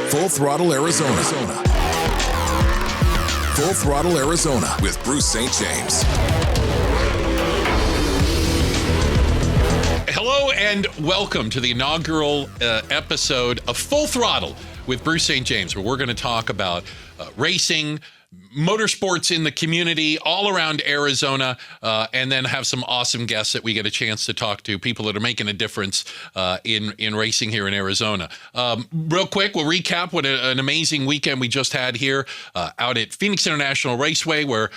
Full Throttle Arizona. Full Throttle Arizona with Bruce St. James. Hello and welcome to the inaugural episode of Full Throttle with Bruce St. James, where we're going to talk about racing, motorsports in the community all around Arizona, and then have some awesome guests that we get a chance to talk to, people that are making a difference in racing here in Arizona. Real quick, we'll recap what an amazing weekend we just had here out at Phoenix International Raceway, where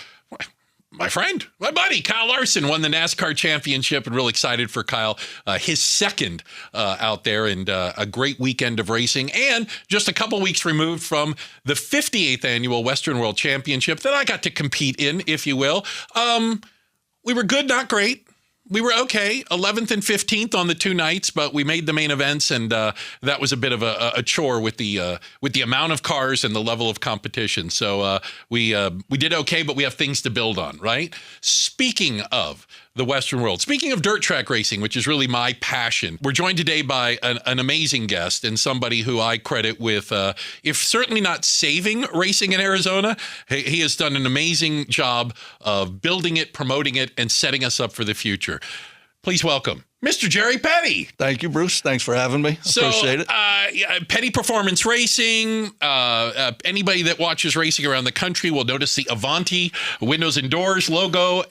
my friend, my buddy, Kyle Larson won the NASCAR championship, and real excited for Kyle, his second out there, and a great weekend of racing. And just a couple weeks removed from the 58th annual Western World Championship that I got to compete in, if you will. We were good, not great. We were okay, 11th and 15th on the two nights, but we made the main events, and that was a bit of a chore with the amount of cars and the level of competition. So we did okay, but we have things to build on, right? Speaking of the Western world, speaking of dirt track racing, which is really my passion, we're joined today by an amazing guest and somebody who I credit with, if certainly not saving racing in Arizona, he has done an amazing job of building it, promoting it, and setting us up for the future. Please welcome Mr. Jerry Petty. Thank you, Bruce. Thanks for having me. Appreciate it. Petty Performance Racing. Anybody that watches racing around the country will notice the Avanti windows and doors logo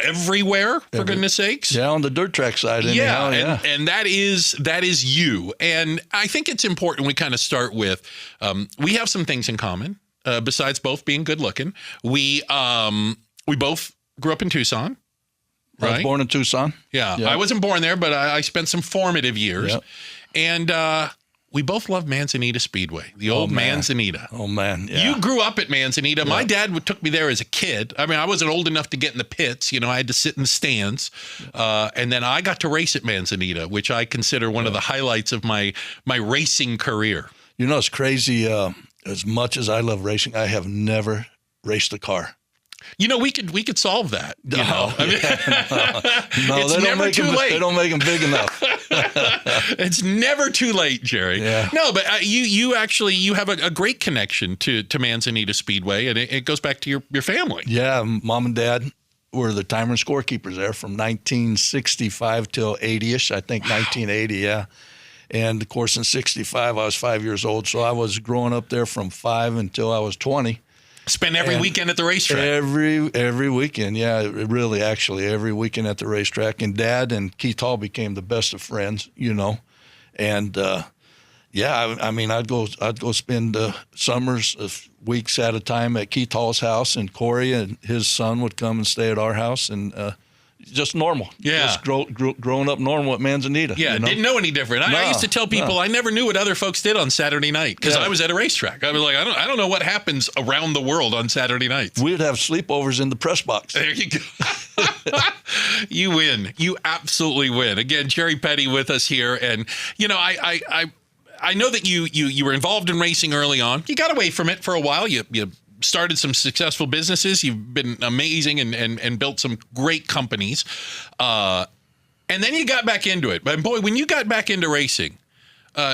everywhere, for goodness sakes. Yeah, on the dirt track side. Anyhow, and that is you. And I think it's important we kind of start with, we have some things in common, besides both being good looking. We both grew up in Tucson. I was born in Tucson. Yeah. I wasn't born there, but I spent some formative years. Yep. And we both love Manzanita Speedway, the old Manzanita. Oh, man. Yeah. You grew up at Manzanita. Yep. My dad took me there as a kid. I mean, I wasn't old enough to get in the pits. You know, I had to sit in the stands. And then I got to race at Manzanita, which I consider one of the highlights of my racing career. You know, it's crazy. As much as I love racing, I have never raced a car. You know, we could solve that. You know? No, it's never too late. They don't make them big enough. It's never too late, Jerry. Yeah. No, but you have a great connection to Manzanita Speedway, and it goes back to your family. Yeah, mom and dad were the timer and scorekeepers there from 1965 till 80-ish, I think. Wow. 1980, yeah. And, of course, in 65, I was 5 years old, so I was growing up there from 5 until I was 20. Spend every weekend at the racetrack. Every weekend, yeah, really, actually, every weekend at the racetrack. And Dad and Keith Hall became the best of friends, you know. And I mean, I'd go spend summers, weeks at a time at Keith Hall's house, and Corey and his son would come and stay at our house, and just normal. Yeah. Just growing up normal at Manzanita. Yeah, you know? Didn't know any different. I used to tell people I never knew what other folks did on Saturday night because I was at a racetrack. I was like, I don't know what happens around the world on Saturday nights. We'd have sleepovers in the press box. There you go. You win. You absolutely win. Again, Jerry Petty with us here. And, you know, I know that you were involved in racing early on. You got away from it for a while. You started some successful businesses. You've been amazing and built some great companies. And then you got back into it. But boy, when you got back into racing,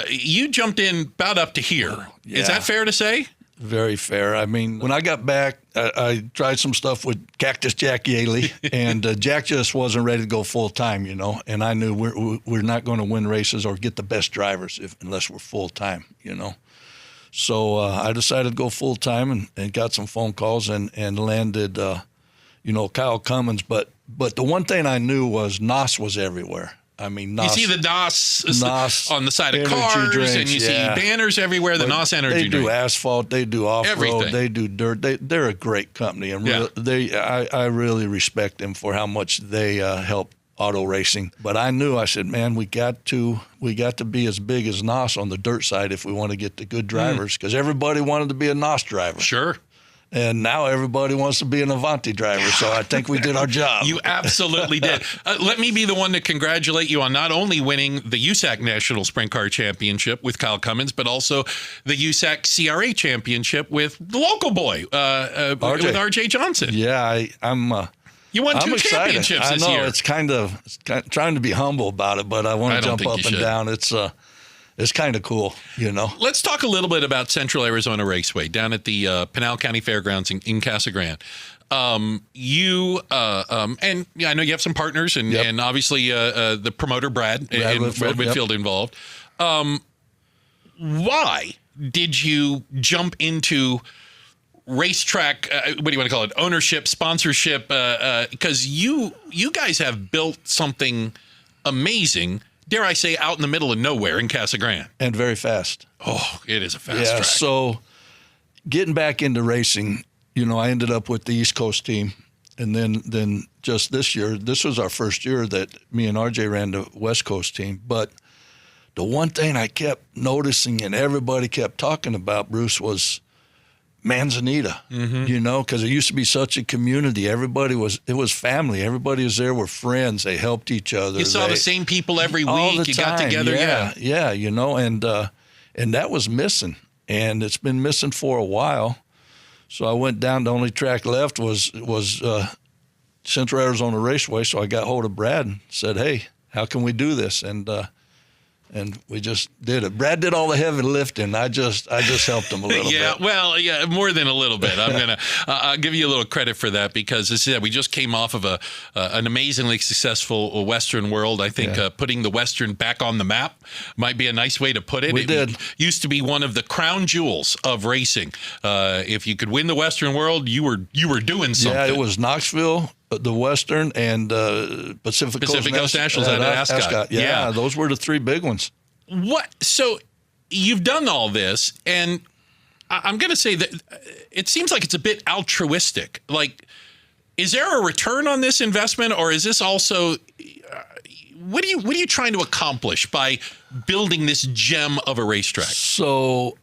you jumped in about up to here. Yeah. Is that fair to say? Very fair. I mean, when I got back, I tried some stuff with Cactus Jack Yaley, and Jack just wasn't ready to go full time, you know. And I knew we're not going to win races or get the best drivers unless we're full time, you know. So I decided to go full time and got some phone calls and landed, Kyle Cummins. But the one thing I knew was NOS was everywhere. I mean, NOS. You see the NOS on the side of cars, drinks, and you see banners everywhere. The NOS energy They do drink. asphalt, they do off-road, they do dirt. They're a great company, and I really respect them for how much they help auto racing. But I knew, I said, man, we got to be as big as NOS on the dirt side if we want to get the good drivers, because everybody wanted to be a NOS driver. Sure. And now everybody wants to be an Avanti driver, so I think we did our job. You absolutely did. Let me be the one to congratulate you on not only winning the USAC National Sprint Car Championship with Kyle Cummins, but also the USAC CRA Championship with the local boy, with RJ Johnson. Yeah, I'm You won two excited. championships this year. I know, year. it's kind of trying to be humble about it, but I want to jump up and down. It's it's kind of cool, you know. Let's talk a little bit about Central Arizona Raceway down at the Pinal County Fairgrounds in Casa Grande. And I know you have some partners and obviously the promoter Brad Whitfield involved. Why did you jump into racetrack? What do you want to call it? Ownership, sponsorship? Because you guys have built something amazing. Dare I say, out in the middle of nowhere in Casa Grande, and very fast. Oh, it is a fast track. So getting back into racing, you know, I ended up with the East Coast team, and then just this year, this was our first year that me and RJ ran the West Coast team. But the one thing I kept noticing and everybody kept talking about, Bruce, was Manzanita, you know, because it used to be such a community. It was family. Everybody was there, were friends. They helped each other. You saw the same people every week. You got together. Yeah, you know, and that was missing, and it's been missing for a while. So I went down. The only track left was Central Arizona Raceway. So I got hold of Brad and said, "Hey, how can we do this?" And we just did it. Brad did all the heavy lifting. I just helped him a little bit. Yeah, more than a little bit. I'll give you a little credit for that because as I said, we just came off of an amazingly successful Western World. I think putting the Western back on the map might be a nice way to put it. It used to be one of the crown jewels of racing. If you could win the Western World, you were doing something. Yeah, it was Knoxville, the Western, and Pacific Coast Nationals at Ascot. Yeah, those were the three big ones. What? So you've done all this, and I'm going to say that it seems like it's a bit altruistic. Like, is there a return on this investment, or is this also what are you trying to accomplish by building this gem of a racetrack? So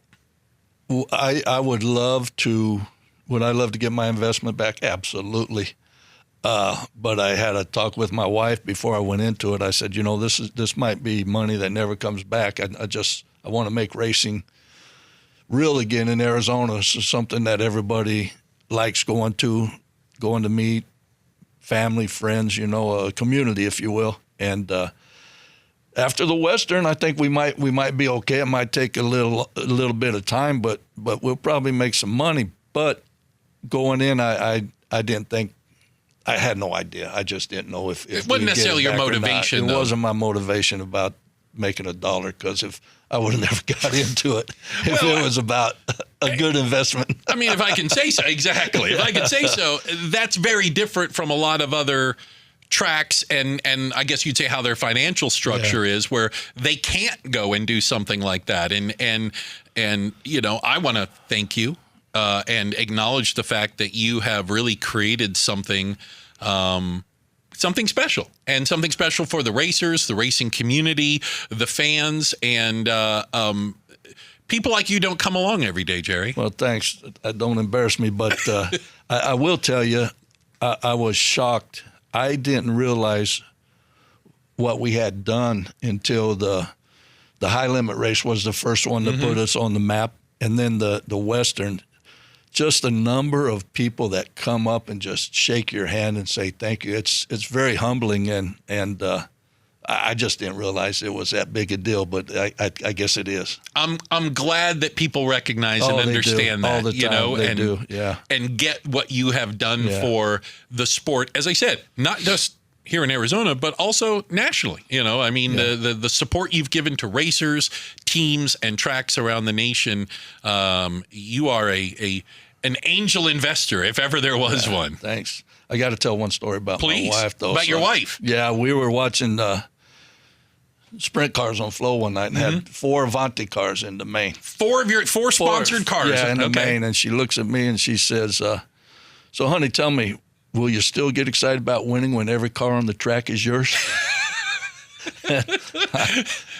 I would love to. Would I love to get my investment back? Absolutely. But I had a talk with my wife before I went into it. I said, you know, this might be money that never comes back. I want to make racing real again in Arizona. It's something that everybody likes going to meet, family, friends, you know, a community, if you will. And after the Western, I think we might be okay. It might take a little bit of time, but we'll probably make some money. But going in, I didn't think. I had no idea. I just didn't know if it wasn't necessarily your motivation. It wasn't my motivation about making a dollar, because if I would have never got into it, if it was about a good investment. I mean, if I can say so, exactly. If I can say so, that's very different from a lot of other tracks, and I guess you'd say how their financial structure is, where they can't go and do something like that. And you know, I want to thank you. And acknowledge the fact that you have really created something special, and something special for the racers, the racing community, the fans, and people like you don't come along every day, Jerry. Well, thanks. Don't embarrass me, but I will tell you, I was shocked. I didn't realize what we had done until the high limit race was the first one to put us on the map, and then the Western. Just the number of people that come up and just shake your hand and say thank you. It's very humbling, and I just didn't realize it was that big a deal, but I guess it is. I'm glad that people recognize and understand that, all the time. You know, they do, yeah, and get what you have done for the sport. As I said, not just here in Arizona, but also nationally. You know, I mean, the support you've given to racers, teams, and tracks around the nation. You are an angel investor, if ever there was one. Thanks. I got to tell one story about my wife, though. About your wife? Yeah, we were watching sprint cars on Flow one night and had 4 Avanti cars in the main. Four sponsored cars? Yeah, in the main. And she looks at me and she says, so, honey, tell me, will you still get excited about winning when every car on the track is yours?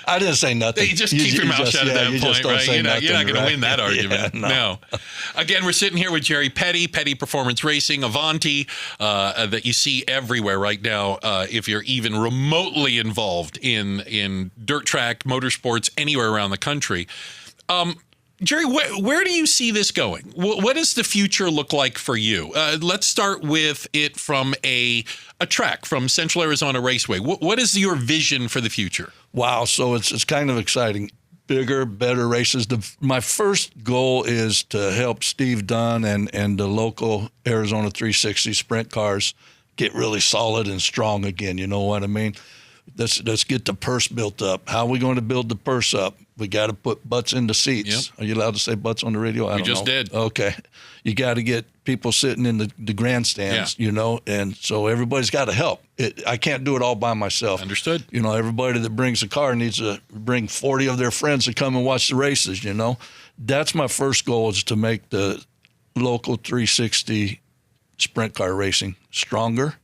I didn't say nothing. You just keep your mouth shut at that point, right? You're not going to win that argument. Yeah, no. Again, we're sitting here with Jerry Petty Performance Racing, Avanti, that you see everywhere right now. If you're even remotely involved in dirt track, motorsports, anywhere around the country. Jerry, where do you see this going? What does the future look like for you? Let's start with it from a track, from Central Arizona Raceway. What is your vision for the future? Wow, so it's kind of exciting. bigger, better races. My first goal is to help Steve Dunn and the local Arizona 360 sprint cars get really solid and strong again. You know what I mean? Let's get the purse built up. How are we going to build the purse up? We got to put butts in the seats. Yep. Are you allowed to say butts on the radio? I don't know. We just did. Okay. You got to get people sitting in the grandstands, you know, and so everybody's got to help. I can't do it all by myself. Understood. You know, everybody that brings a car needs to bring 40 of their friends to come and watch the races, you know. That's my first goal, is to make the local 360 sprint car racing stronger.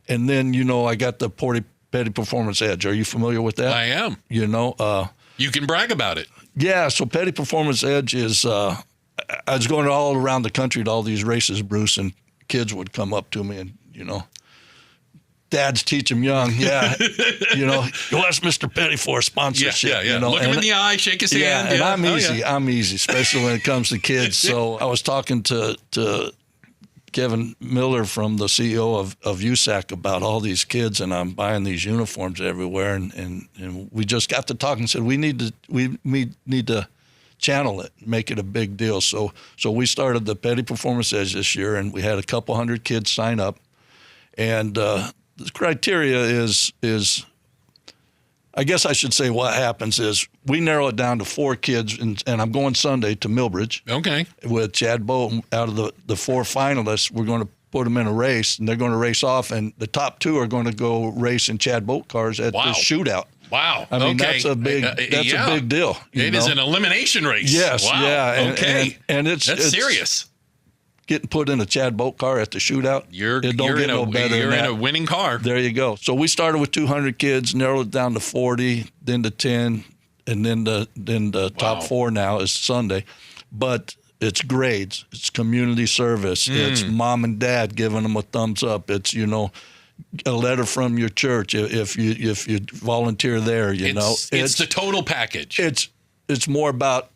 And then, you know, I got the Petty Performance Edge. Are you familiar with that? I am. You know, you can brag about it. Yeah, so Petty Performance Edge is, I was going all around the country to all these races, Bruce, and kids would come up to me and, you know, dads teach them young. Yeah, you know, what's Mr. Petty for? Sponsorship. Yeah. You know? Look him in the eye, shake his hand. And I'm easy. I'm easy, especially when it comes to kids. So I was talking to Kevin Miller from the CEO of USAC about all these kids, and I'm buying these uniforms everywhere, and we just got to talk and said we need to channel it, make it a big deal. So we started the Petty Performance Edge this year, and we had a couple hundred kids sign up, and the criteria is I guess I should say what happens is we narrow it down to 4 kids, and I'm going Sunday to Millbridge. Okay. With Chad Bolton. Out of the 4 finalists, we're going to put them in a race, and they're going to race off, and the top 2 are going to go race in Chad Bolt cars at the shootout. Wow. I mean, that's a big a big deal. It is an elimination race. Yes. Wow. Yeah. And it's serious. Getting put in a Chad Bolt car at the shootout, you're in a winning car. There you go. So we started with 200 kids, narrowed it down to 40, then to 10, and then the top 4 now is Sunday. But it's grades, it's community service, it's mom and dad giving them a thumbs up. It's, you know, a letter from your church if you volunteer there. It's the total package. It's more about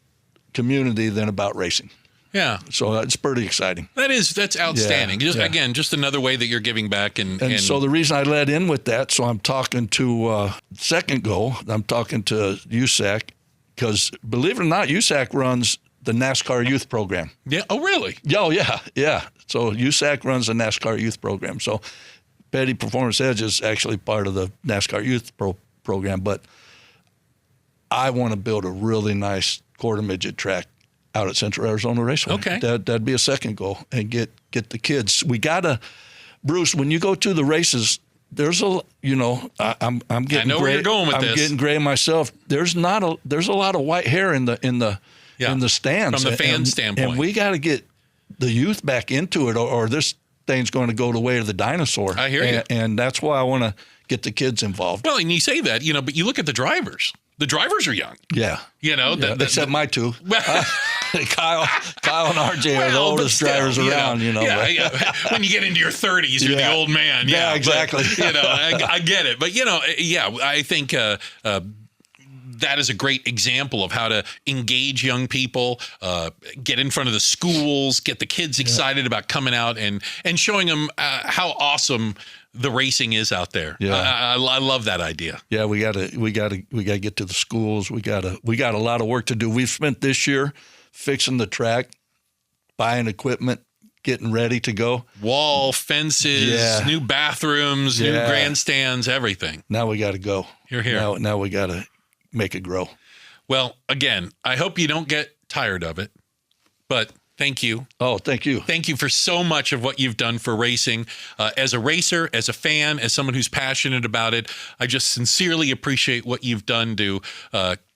community than about racing. Yeah. So it's pretty exciting. That's outstanding. Again, just another way that you're giving back. And so the reason I led in with that, so I'm talking to second goal, I'm talking to USAC, because believe it or not, USAC runs the NASCAR youth program. Yeah. Oh, really? Oh, yeah. So USAC runs the NASCAR youth program. So Petty Performance Edge is actually part of the NASCAR youth program, but I want to build a really nice quarter midget track out at Central Arizona Raceway. Okay. That'd be a second goal, and get the kids. We gotta, Bruce, when you go to the races, there's I'm getting I know gray. Where you're going with I'm this. getting gray myself. There's a lot of white hair in the stands from the fan standpoint, and we got to get the youth back into it, or this thing's going to go the way of the dinosaur. I hear you, and that's why I want to get the kids involved. Well, and you say that, but you look at the drivers. The drivers are young. Yeah. Except my 2. Kyle and RJ are the oldest drivers around, Yeah. When you get into your 30s, you're the old man. Yeah, exactly. But, I get it. But, I think that is a great example of how to engage young people, get in front of the schools, get the kids excited about coming out and showing them how awesome the racing is out there. Yeah. I love that idea. Yeah, we gotta get to the schools. We got a lot of work to do. We've spent this year fixing the track, buying equipment, getting ready to go. Wall, fences, new bathrooms, new grandstands, everything. Now we got to go. You're here. Now we got to make it grow. Well, again, I hope you don't get tired of it, but thank you. Oh, thank you. Thank you for so much of what you've done for racing. As a racer, as a fan, as someone who's passionate about it, I just sincerely appreciate what you've done to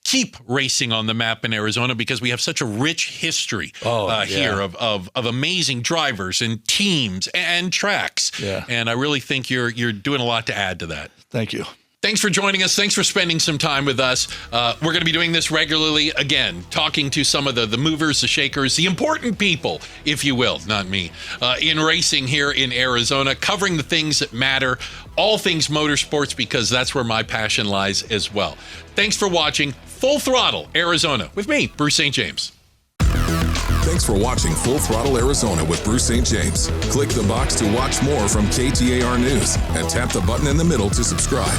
keep racing on the map in Arizona, because we have such a rich history here of amazing drivers and teams and tracks. Yeah. And I really think you're doing a lot to add to that. Thank you. Thanks for joining us. Thanks for spending some time with us. We're going to be doing this regularly, again, talking to some of the movers, the shakers, the important people, if you will, not me, in racing here in Arizona, covering the things that matter, all things motorsports, because that's where my passion lies as well. Thanks for watching Full Throttle Arizona with me, Bruce St. James. Thanks for watching Full Throttle Arizona with Bruce St. James. Click the box to watch more from KTAR News and tap the button in the middle to subscribe.